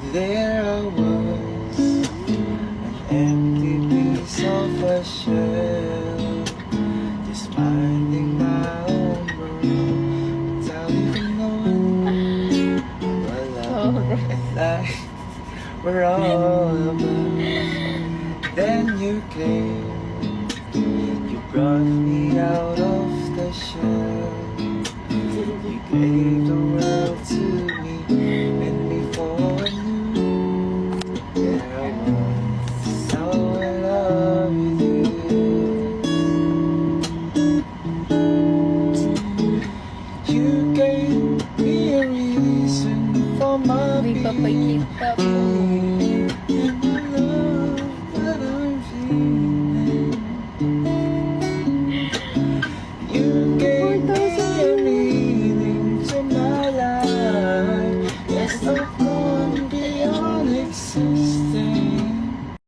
There I was, an empty piece of a shell, just minding my own world, without even knowing what love and life were all about. Then you came, you brought me out of the shell. You gave the world to me, and before I knew, there I was, so in love with you. You gave me a reason for my May papakita po. being, and the love that I'm feeling. You gave me a meaning to my life. Yes, I've gone